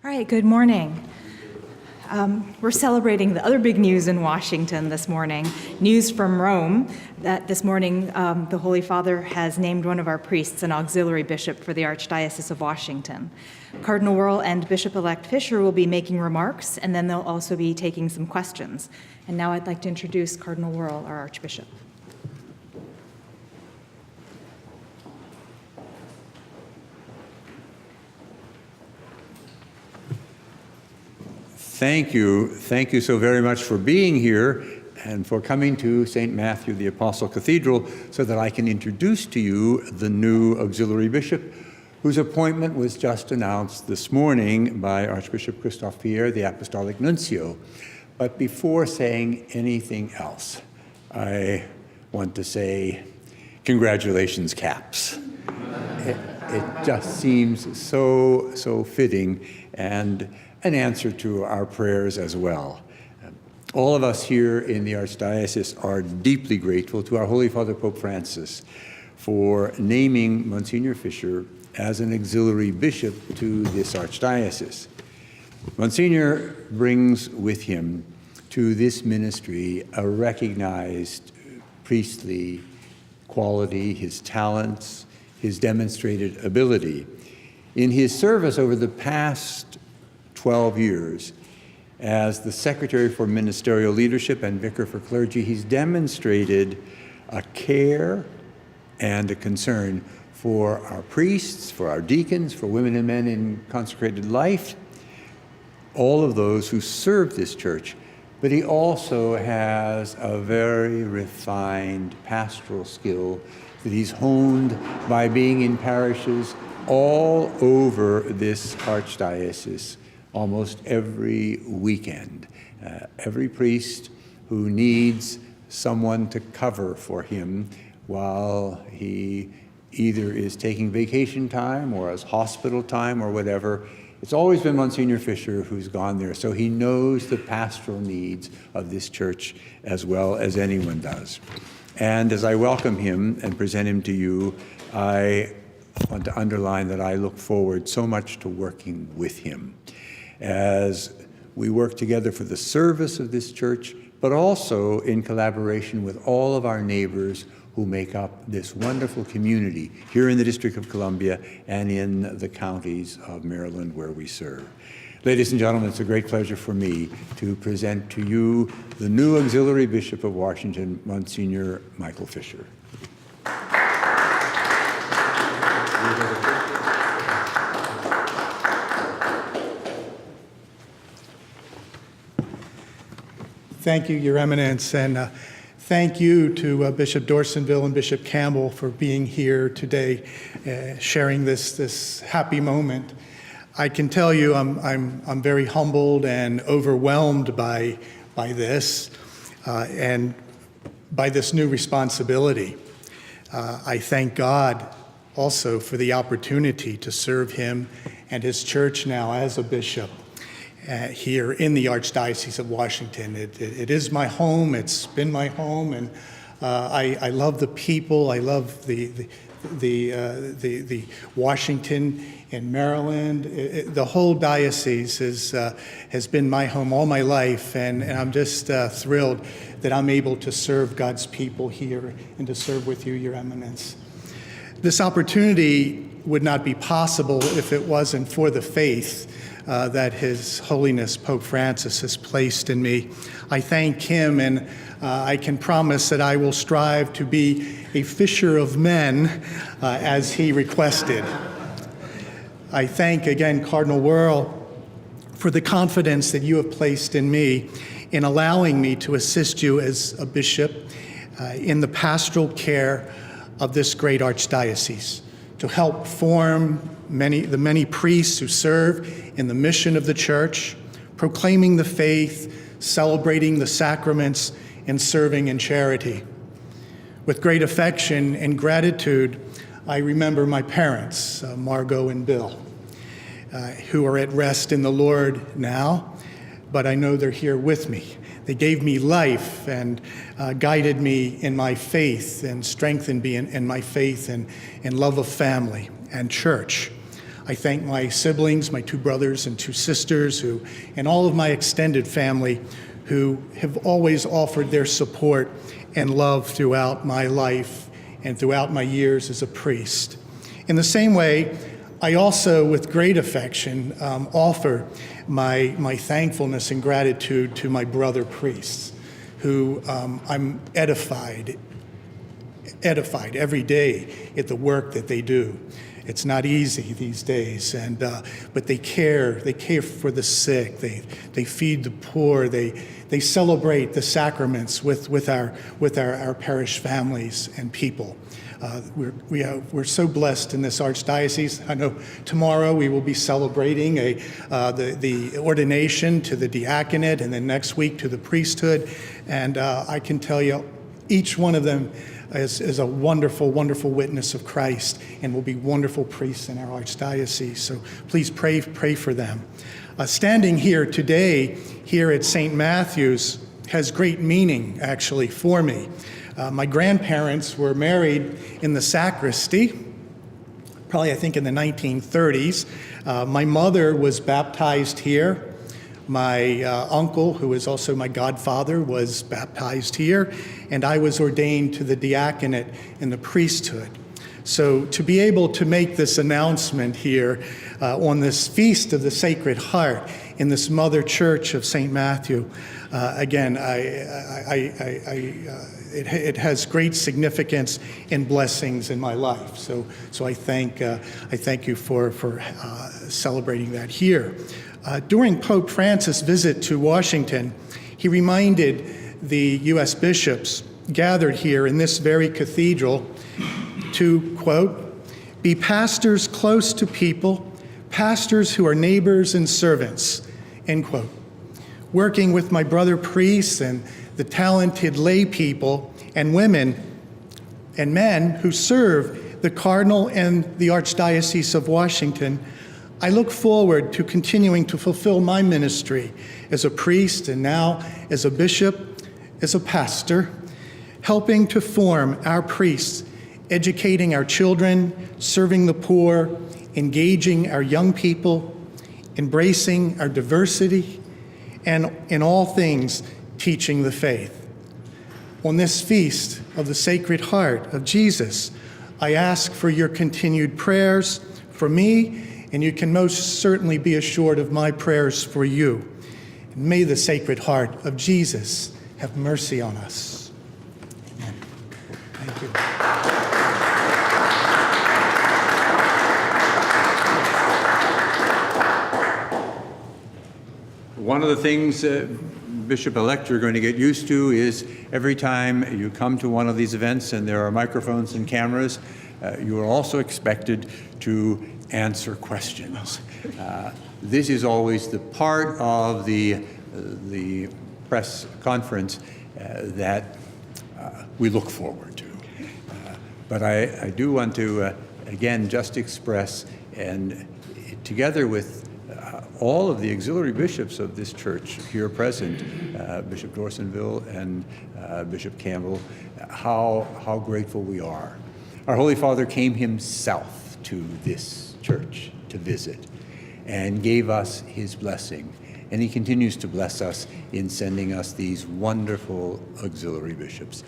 All right, good morning. We're celebrating the other big news in Washington this morning, news from Rome, that this morning the Holy Father has named one of our priests an auxiliary bishop for the Archdiocese of Washington. Cardinal Wuerl and Bishop-elect Fisher will be making remarks, and then they'll also be taking some questions. And now I'd like to introduce Cardinal Wuerl, our Archbishop. Thank you. Thank you so very much for being here and for coming to St. Matthew the Apostle Cathedral so that I can introduce to you the new auxiliary bishop whose appointment was just announced this morning by Archbishop Christophe Pierre, the Apostolic Nuncio. But before saying anything else, I want to say congratulations, Caps. It just seems so fitting and an answer to our prayers as well. All of us here in the Archdiocese are deeply grateful to our Holy Father Pope Francis for naming Monsignor Fisher as an auxiliary bishop to this Archdiocese. Monsignor brings with him to this ministry a recognized priestly quality, his talents, his demonstrated ability. In his service over the past 12 years as the Secretary for Ministerial Leadership and Vicar for Clergy, he's demonstrated a care and a concern for our priests, for our deacons, for women and men in consecrated life, all of those who serve this church. But he also has a very refined pastoral skill that he's honed by being in parishes all over this Archdiocese almost every weekend. Every priest who needs someone to cover for him while he either is taking vacation time or has hospital time or whatever, it's always been Monsignor Fisher who's gone there. So he knows the pastoral needs of this church as well as anyone does. And as I welcome him and present him to you, I want to underline that I look forward so much to working with him as we work together for the service of this church, but also in collaboration with all of our neighbors who make up this wonderful community here in the District of Columbia and in the counties of Maryland where we serve. Ladies and gentlemen, it's a great pleasure for me to present to you the new Auxiliary Bishop of Washington, Monsignor Michael Fisher. Thank you, Your Eminence, and thank you to Bishop Dorsonville and Bishop Campbell for being here today, sharing this happy moment. I can tell you I'm very humbled and overwhelmed by this and by this new responsibility. I thank God also for the opportunity to serve him and his church now as a bishop here in the Archdiocese of Washington. It is my home. It's been my home, and I love the people. I love the Washington and Maryland. The whole diocese has been my home all my life, and I'm just thrilled that I'm able to serve God's people here and to serve with you, Your Eminence. This opportunity would not be possible if it wasn't for the faith that His Holiness Pope Francis has placed in me. I thank him, and I can promise that I will strive to be a fisher of men as he requested. I thank again Cardinal Wuerl for the confidence that you have placed in me in allowing me to assist you as a bishop in the pastoral care of this great archdiocese, to help form the many priests who serve in the mission of the church, proclaiming the faith, celebrating the sacraments, and serving in charity. With great affection and gratitude, I remember my parents, Margot and Bill, who are at rest in the Lord now, but I know they're here with me. They gave me life and guided me in my faith and strengthened me in my faith and love of family and church. I thank my siblings, my 2 brothers and 2 sisters, and all of my extended family who have always offered their support and love throughout my life and throughout my years as a priest. In the same way, I also, with great affection, offer my thankfulness and gratitude to my brother priests, who I'm edified every day at the work that they do. It's not easy these days, but they care for the sick. They feed the poor. They celebrate the sacraments with our parish families and people. We're so blessed in this Archdiocese. I know tomorrow we will be celebrating the ordination to the diaconate, and then next week to the priesthood. And I can tell you, each one of them is a wonderful, wonderful witness of Christ and will be wonderful priests in our Archdiocese. So please pray for them. Standing here today, here at St. Matthew's, has great meaning, actually, for me. My grandparents were married in the sacristy, probably, I think, in the 1930s. My mother was baptized here. My uncle, who is also my godfather, was baptized here, and I was ordained to the diaconate and the priesthood. So to be able to make this announcement here on this Feast of the Sacred Heart in this Mother Church of St. Matthew, again, it has great significance and blessings in my life. So I thank you for celebrating that here. During Pope Francis' visit to Washington, he reminded the U.S. bishops gathered here in this very cathedral to, quote, be pastors close to people, pastors who are neighbors and servants, end quote. Working with my brother priests and the talented lay people and women and men who serve the Cardinal and the Archdiocese of Washington, I look forward to continuing to fulfill my ministry as a priest and now as a bishop, as a pastor, helping to form our priests, educating our children, serving the poor, engaging our young people, embracing our diversity, and in all things, teaching the faith. On this feast of the Sacred Heart of Jesus, I ask for your continued prayers for me, and you can most certainly be assured of my prayers for you. And may the Sacred Heart of Jesus have mercy on us. Amen. Thank you. One of the things, Bishop-elect, you're going to get used to is every time you come to one of these events and there are microphones and cameras, you are also expected to answer questions. This is always the part of the press conference that we look forward to. But I do want to, again, just express, and together with all of the auxiliary bishops of this church here present, Bishop Dorsonville and Bishop Campbell, how grateful we are. Our Holy Father came himself to this church to visit and gave us his blessing. And he continues to bless us in sending us these wonderful auxiliary bishops.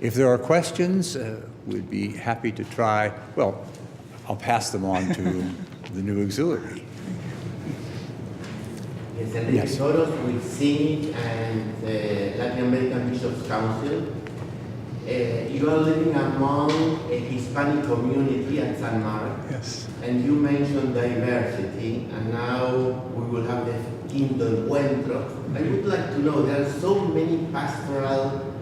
If there are questions, we'd be happy to try. Well, I'll pass them on to the new auxiliary. Yes. Soros with CINIC and the Latin American Bishops' Council. You are living among a Hispanic community at San Mark. Yes. And you mentioned diversity, and now we will have the Quinto Encuentro. I would like to know, there are so many pastoral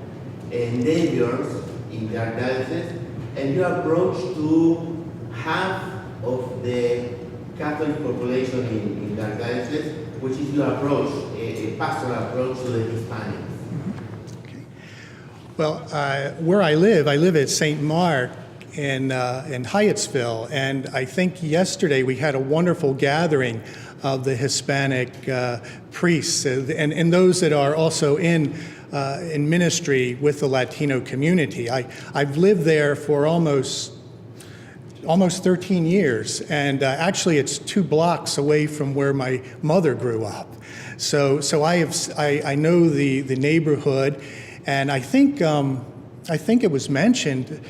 endeavors in the Archdiocese, and you approach to half of the Catholic population in the Archdiocese, which is your approach, a pastoral approach to the Hispanics. Okay. Well, where I live at St. Mark in Hyattsville, and I think yesterday we had a wonderful gathering of the Hispanic priests and those that are also in ministry with the Latino community. I've lived there for almost almost 13 years. And actually, it's 2 blocks away from where my mother grew up. So I know the neighborhood, and I think it was mentioned,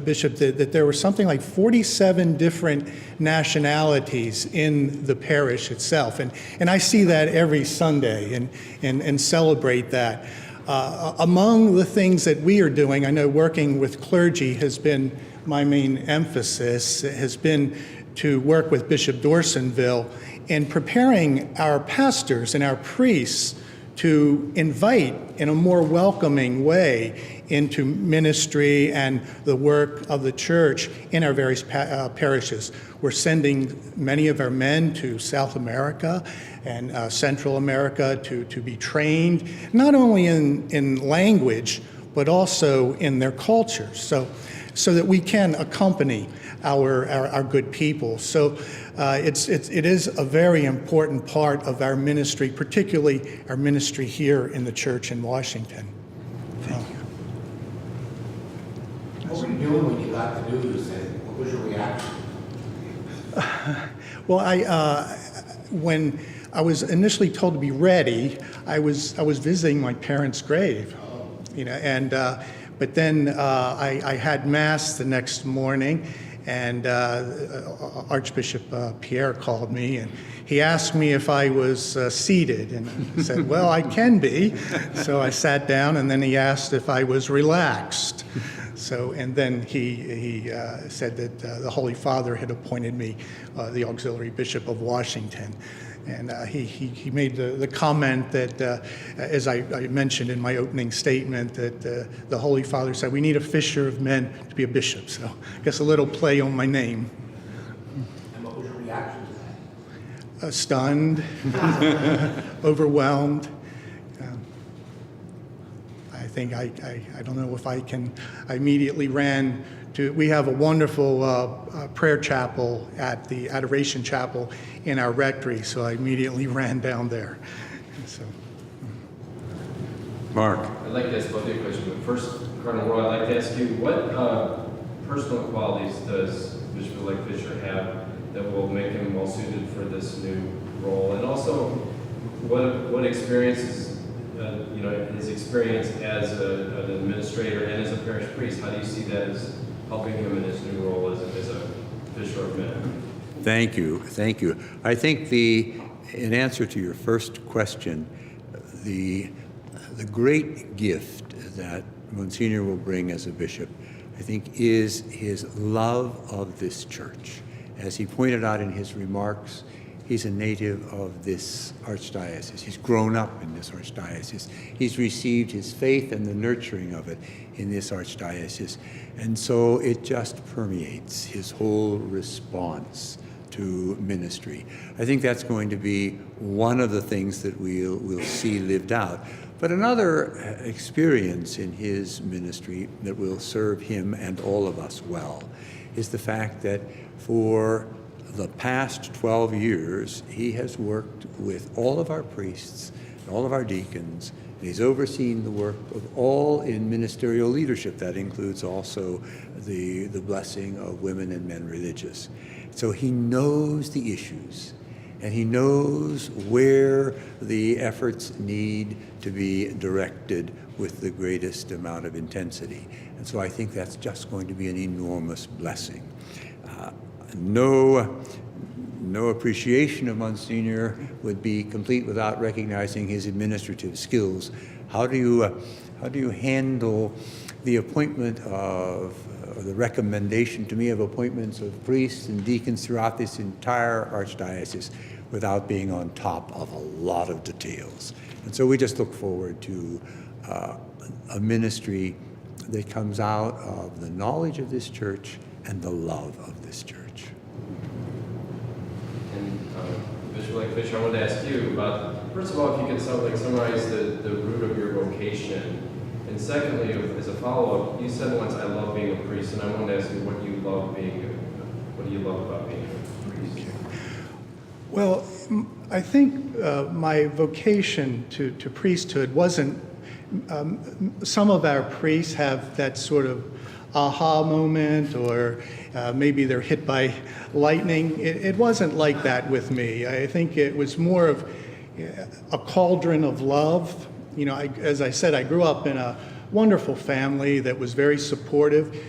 Bishop, that there were something like 47 different nationalities in the parish itself. And I see that every Sunday and celebrate that. Among the things that we are doing, I know working with clergy has been my main emphasis, has been to work with Bishop Dorsonville in preparing our pastors and our priests to invite in a more welcoming way into ministry and the work of the church in our various parishes. We're sending many of our men to South America and Central America to be trained, not only in language, but also in their cultures, so that we can accompany our good people. So it is a very important part of our ministry, particularly our ministry here in the church in Washington. Thank you. What were you doing when you got the news, and what was your reaction? Well, when I was initially told to be ready, I was visiting my parents' grave, and but then I had Mass the next morning, and Archbishop Pierre called me, and he asked me if I was seated, and I said, well, I can be. So I sat down, and then he asked if I was relaxed. So, and then he said that the Holy Father had appointed me the Auxiliary Bishop of Washington. And he made the comment that, as I mentioned in my opening statement, that the Holy Father said, we need a fisher of men to be a bishop. So I guess a little play on my name. And what was your reaction to that? Stunned, overwhelmed. I think I don't know if I immediately ran to, we have a wonderful prayer chapel at the Adoration Chapel in our rectory, so I immediately ran down there. So, Mark. I'd like to ask both of you a question, but first, Cardinal Wuerl, I'd like to ask you, what personal qualities does Bishop-elect Fisher have that will make him well suited for this new role? And also, what experiences, his experience as an administrator and as a parish priest, how do you see that as helping him in his new role as a fisher of men? Thank you. I think in answer to your first question, the great gift that Monsignor will bring as a bishop, I think, is his love of this church. As he pointed out in his remarks, he's a native of this archdiocese. He's grown up in this archdiocese. He's received his faith and the nurturing of it in this archdiocese. And so it just permeates his whole response to ministry. I think that's going to be one of the things that we'll see lived out. But another experience in his ministry that will serve him and all of us well is the fact that for the past 12 years, he has worked with all of our priests, and all of our deacons, and he's overseen the work of all in ministerial leadership. That includes also the blessing of women and men religious. So he knows the issues, and he knows where the efforts need to be directed with the greatest amount of intensity. And so I think that's just going to be an enormous blessing. No appreciation of Monsignor would be complete without recognizing his administrative skills. How do you handle the appointment of, or the recommendation to me of appointments of priests and deacons throughout this entire archdiocese without being on top of a lot of details? And so we just look forward to a ministry that comes out of the knowledge of this church and the love of this church. And Bishop-elect Fisher, I wanted to ask you about, first of all, if you could summarize the root of your vocation. And secondly, as a follow-up, you said once, I love being a priest, and I wanted to ask you what do you love about being a priest? Okay. Well, I think my vocation to priesthood wasn't, some of our priests have that sort of aha moment, or maybe they're hit by lightning. It wasn't like that with me. I think it was more of a cauldron of love. You know, as I said, I grew up in a wonderful family that was very supportive.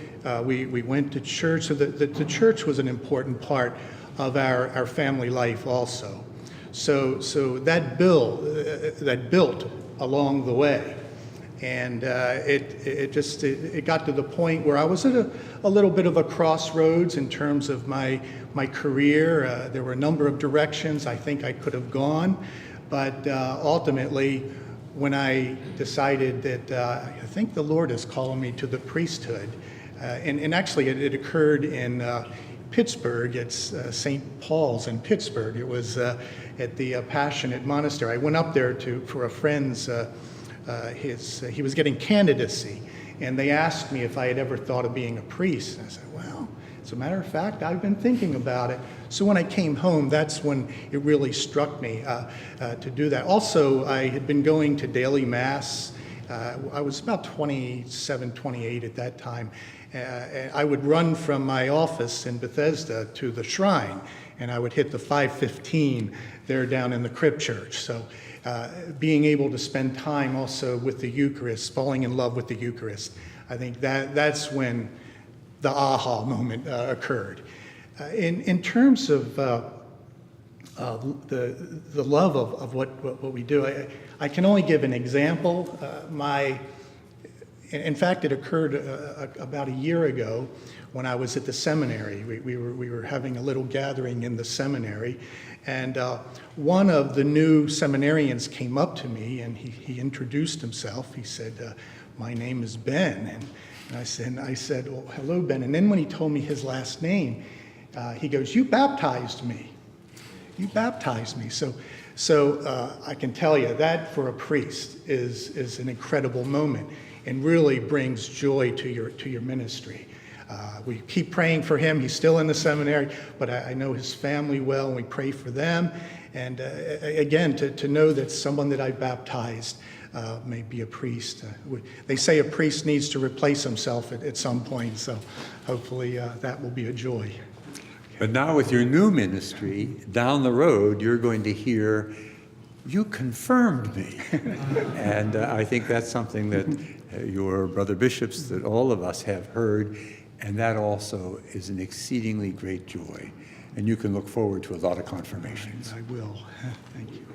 We went to church, so the church was an important part of our family life also. So that built along the way. And it got to the point where I was at a little bit of a crossroads in terms of my career. There were a number of directions I think I could have gone, but ultimately, when I decided that I think the Lord is calling me to the priesthood, and actually it occurred in Pittsburgh. It's St. Paul's in Pittsburgh. It was at the Passionate Monastery. I went up there for a friend's. He was getting candidacy, and they asked me if I had ever thought of being a priest. And I said, well, as a matter of fact, I've been thinking about it. So when I came home, that's when it really struck me to do that. Also, I had been going to daily Mass. I was about 27, 28 at that time. I would run from my office in Bethesda to the shrine, and I would hit the 5:15 there down in the crypt church. So being able to spend time also with the Eucharist, falling in love with the Eucharist, I think that's when the aha moment occurred. In terms of the love of what we do, I can only give an example. In fact, it occurred about a year ago when I was at the seminary. We were having a little gathering in the seminary, and one of the new seminarians came up to me and he introduced himself. He said, "My name is Ben," and I said, "Well, hello, Ben." And then when he told me his last name, he goes, "You baptized me. You baptized me." So I can tell you that for a priest is an incredible moment and really brings joy to your ministry. We keep praying for him. He's still in the seminary, but I know his family well, and we pray for them. And again, to know that someone that I baptized may be a priest. They say a priest needs to replace himself at some point, so hopefully that will be a joy. But now with your new ministry, down the road, you're going to hear, "You confirmed me." And I think that's something that your brother bishops, that all of us have heard, and that also is an exceedingly great joy. And you can look forward to a lot of confirmations. I will. Thank you.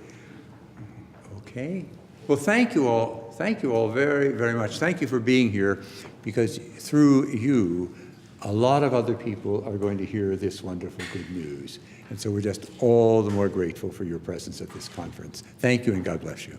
Okay. Well, thank you all. Thank you all very, very much. Thank you for being here, because through you, a lot of other people are going to hear this wonderful good news. And so we're just all the more grateful for your presence at this conference. Thank you, and God bless you.